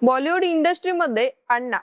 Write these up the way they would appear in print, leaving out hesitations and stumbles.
बॉलिवूड इंडस्ट्रीमध्ये अण्णा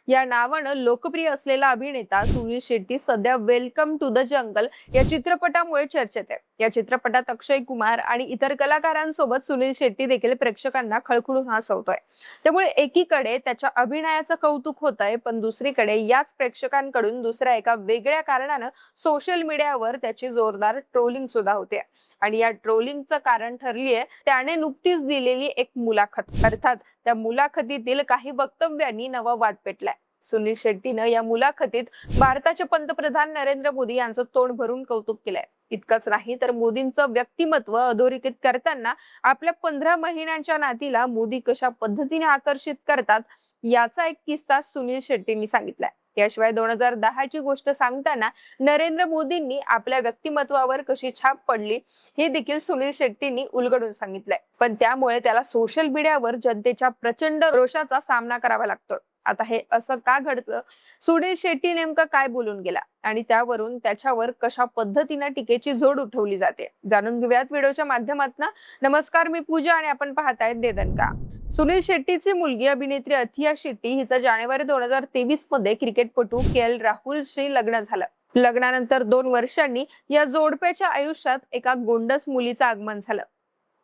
या नावानं लोकप्रिय असलेला अभिनेता सुनील शेट्टी सध्या वेलकम टू द जंगल या चित्रपटामुळे चर्चेत आहे। या चित्रपटात अक्षय कुमार आणि इतर कलाकारांसोबत सुनील शेट्टी देखील प्रेक्षकांना खळखळून हसवतोय। त्यामुळे एकीकडे त्याच्या अभिनयाचं कौतुक होत आहे, पण दुसरीकडे याच प्रेक्षकांकडून दुसऱ्या एका वेगळ्या कारणानं सोशल मीडियावर त्याची जोरदार ट्रोलिंग सुद्धा होते। आणि या ट्रोलिंगचं कारण ठरली आहे त्याने नुकतीच दिलेली एक मुलाखत। अर्थात त्या मुलाखतीतील काही वक्तव्यांनी नवा वाद पेटलाय। सुनील शेट्टीनं या मुलाखतीत भारताचे पंतप्रधान नरेंद्र मोदी यांचं तोंड भरून कौतुक केलंय। इतकंच नाही तर मोदींचं व्यक्तिमत्व अधोरेखित करताना आपल्या 15 महिन्यांच्या नातीला मोदी कशा पद्धतीने आकर्षित करतात याचा एक किस्सा सुनील शेट्टींनी सांगितलाय। याशिवाय 2010 ची गोष्ट सांगताना नरेंद्र मोदींनी आपल्या व्यक्तिमत्वावर कशी छाप पडली हे देखील सुनील शेट्टींनी उलगडून सांगितलंय। पण त्यामुळे त्याला सोशल मीडियावर जनतेच्या प्रचंड रोषाचा सामना करावा लागतोय। आता हे असं का घडतं, सुनील शेट्टी नेमका काय बोलून गेला आणि त्यावरून त्याच्यावर कशा पद्धतीने टीकेची झोड उठवली जाते, जाणून घेऊयात व्हिडिओच्या माध्यमातून। नमस्कार, मी पूजा आणि आपण पाहताय दे दणका। सुनील शेट्टीची मुलगी अभिनेत्री अथिया शेट्टी हिचं जानेवारी 2023 मध्ये क्रिकेटपटू के.एल. राहुलशी लग्न झालं। लग्नानंतर 2 वर्षांनी या जोडप्याच्या आयुष्यात एका गोंडस मुलीचं आगमन झालं।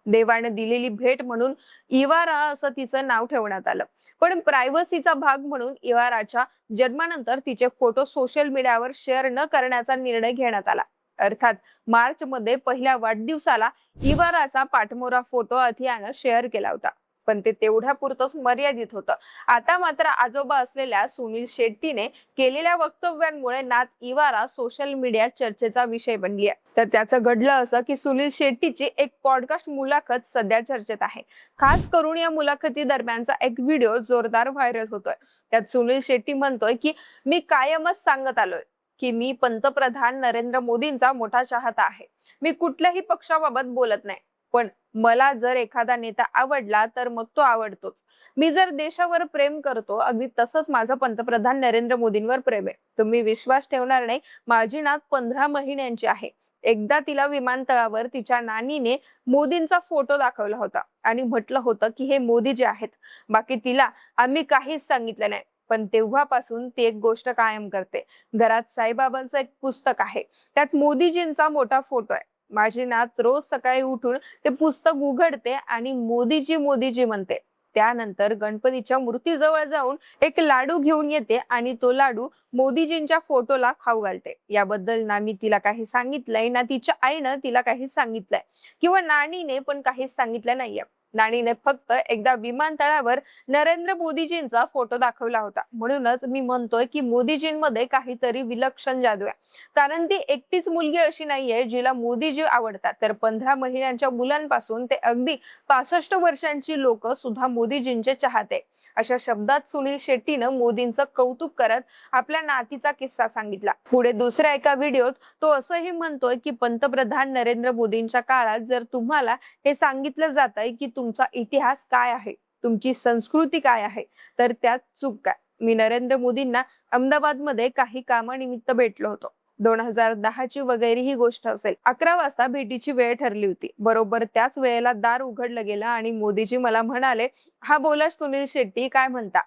देवाने दिलेली भेट म्हणून इवारा असं तिचं नाव ठेवण्यात आलं। पण प्रायव्हसीचा भाग म्हणून इवाराच्या जन्मानंतर तिचे फोटो सोशल मीडियावर शेअर न करण्याचा निर्णय घेण्यात आला। अर्थात मार्च मध्ये पहिल्या वाढदिवसाला इवाराचा पाठमोरा फोटो अथियानं शेअर केला होता, पण ते तेवढ्यापुरतच मर्यादित होतं। आता मात्र आजोबा असलेल्या सुनील शेट्टीने केलेल्या वक्तव्यांमुळे नात इवारा सोशल मीडियात चर्चेचा विषय बनली आहे। तर त्याचं घडलं असं की सुनील शेट्टीची एक पॉडकास्ट मुलाखत सध्या चर्चेत आहे। खास करून या मुलाखती दरम्यानचा एक व्हिडिओ जोरदार व्हायरल होतोय। त्यात सुनील शेट्टी म्हणतोय की मी कायमच सांगत आलोय की मी पंतप्रधान नरेंद्र मोदींचा मोठा चाहता आहे। मी कुठल्याही पक्षाबाबत बोलत नाही, पण मला जर एखादा नेता आवडला तर मग तो आवडतोच। मी जर देशावर प्रेम करतो, अगदी तसंच माझं पंतप्रधान नरेंद्र मोदींवर प्रेम आहे। तुम्ही विश्वास ठेवणार नाही, माझी नात 15 महिन्यांची आहे। एकदा तिला विमानतळावर तिच्या नानीने मोदींचा फोटो दाखवला होता आणि म्हटलं होतं की हे मोदी जे आहेत। बाकी तिला आम्ही काहीच सांगितलं नाही, पण तेव्हापासून ती एक गोष्ट कायम करते। घरात साईबाबांचं एक पुस्तक आहे, त्यात मोदीजींचा मोठा फोटो आहे। माझी नात रोज सकाळी उठून ते पुस्तक उघडते आणि मोदीजी मोदीजी म्हणते। त्यानंतर गणपतीच्या मूर्तीजवळ जाऊन एक लाडू घेऊन येते आणि तो लाडू मोदीजींच्या फोटोला खाऊ घालते। याबद्दल ना मी तिला काही सांगितलंय, ना तिच्या आईनं तिला काही सांगितलंय किंवा नानीने पण काहीच सांगितलं नाहीये। नानीने फक्त एकदा विमानतळावर नरेंद्र मोदीजींचा फोटो दाखवला होता। म्हणूनच मी म्हणतोय की मोदीजींमध्ये काहीतरी विलक्षण जादू आहे, कारण ती एकटीच मुलगी अशी नाहीये जिला मोदीजी आवडतात, तर 15 महिन्यांच्या मुलांपासून ते अगदी 65 वर्षांची लोक सुद्धा मोदीजींचे चाहते। अशा शब्दात सुनील शेट्टीनं मोदींचं कौतुक करत आपल्या नातीचा किस्सा सांगितला। पुढे दुसऱ्या एका व्हिडिओत तो असंही म्हणतोय की पंतप्रधान नरेंद्र मोदींच्या काळात जर तुम्हाला हे सांगितलं जातंय की तुमचा इतिहास काय आहे, तुमची संस्कृती काय आहे, तर त्यात चूक काय। मी नरेंद्र मोदींना अहमदाबादमध्ये काही कामानिमित्त भेटलो होतो। 2010 ची वगैरे ही गोष्ट असेल। 11 वाजता भेटीची वेळ ठरली होती। बरोबर त्याच वेळेला दार उघडलं गेलं आणि मोदीजी मला म्हणाले, हा बोला सुनील शेट्टी, काय म्हणता?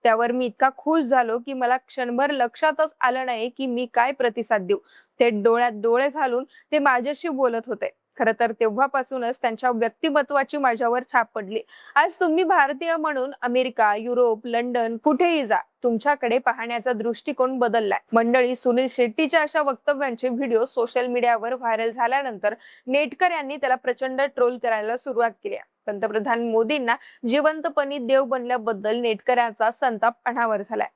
त्यावर मी इतका खुश झालो की मला क्षणभर लक्षातच आलं नाही की मी काय प्रतिसाद देऊ। ते डोळ्यात डोळे घालून ते माझ्याशी बोलत होते। खरं तर तेव्हापासूनच त्यांच्या व्यक्तिमत्वाची माझ्यावर छाप पडली। आज तुम्ही भारतीय म्हणून अमेरिका, युरोप, लंडन कुठेही जा, तुमच्याकडे पाहण्याचा दृष्टिकोन बदललाय। मंडळी, सुनील शेट्टीच्या अशा वक्तव्यांचे व्हिडिओ सोशल मीडियावर व्हायरल झाल्यानंतर नेटकऱ्यांनी त्याला प्रचंड ट्रोल करायला सुरुवात केली आहे। पंतप्रधान मोदींना जिवंतपणी देव बनल्याबद्दल नेटकऱ्यांचा संताप अनावर झालाय।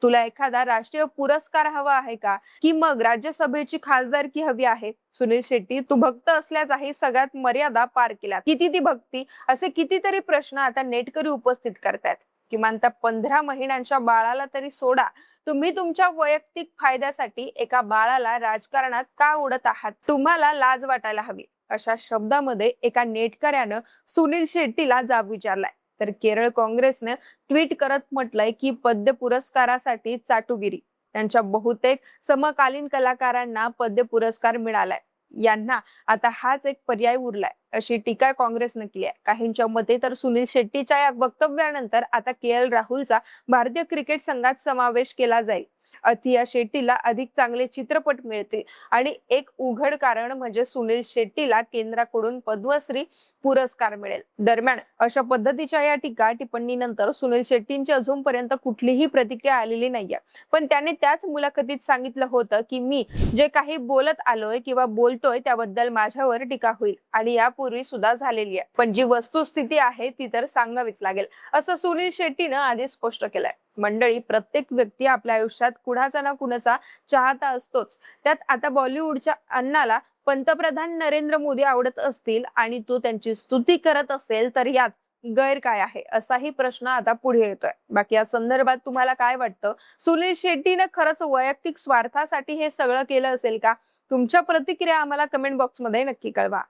तुला एखादा राष्ट्रीय पुरस्कार हवा आहे का, की मग राज्यसभेची खासदारकी हवी आहे? सुनील शेट्टी, तू भक्त असल्याचाही सगळ्यात मर्यादा पार केला। किती ती भक्ती, असे कितीतरी प्रश्न आता नेटकरी उपस्थित करतात। किमान त्या 15 महिन्यांच्या बाळाला तरी सोडा, तुम्ही तुमच्या वैयक्तिक फायद्यासाठी एका बाळाला राजकारणात का उडत आहात? तुम्हाला लाज वाटायला हवी। अशा शब्दामध्ये एका नेटकऱ्यानं सुनील शेट्टीला जाब विचारलाय। तर केरळ काँग्रेसने ट्विट करत म्हटलंय की पद्म पुरस्कारासाठी चाटुगिरी। त्यांच्या बहुतेक समकालीन कलाकारांना पद्म पुरस्कार मिळालाय। यांना आता हाच एक पर्याय उरलाय अशी टीका काँग्रेसने केली आहे. काहींच्या मते तर सुनील शेट्टीच्या या वक्तव्यानंतर आता के.एल. राहुलचा भारतीय क्रिकेट संघात समावेश केला जाईल. अथिया शेट्टीला अधिक चांगले चित्रपट मिळतील आणि एक उघड कारण म्हणजे सुनील शेट्टीला केंद्राकडून पद्मश्री पुरस्कार मिळेल. दरम्यान अशा पद्धतीच्या या टीका टिप्पणीनंतर सुनील शेट्टींची अजूनपर्यंत कुठलीही प्रतिक्रिया आलेली नाहीये. पण त्याने त्याच मुलाखतीत सांगितलं होतं की मी जे काही बोलत आलोय किंवा बोलतोय त्याबद्दल माझ्यावर टीका होईल आणि यापूर्वी सुद्धा झालेली आहे. पण जी वस्तुस्थिती आहे ती तर सांगावीच लागेल असं सुनील शेट्टीनं आधी स्पष्ट केलंय. मंडळी, प्रत्येक व्यक्ती आपल्या आयुष्यात कुणाचा ना कुणाचा चाहता असतोच. त्यात आता बॉलिवूडच्या अण्णाला पंतप्रधान नरेंद्र मोदी आवडत असतील आणि तो त्यांची स्तुती करत असेल तर यात गैर काय आहे असाही प्रश्न आता पुढे येतोय. बाकी या संदर्भात तुम्हाला काय वाटतं? सुनील शेट्टीने खरंच वैयक्तिक स्वार्थासाठी हे सगळं केलं असेल का? तुमच्या प्रतिक्रिया आम्हाला कमेंट बॉक्समध्ये नक्की कळवा.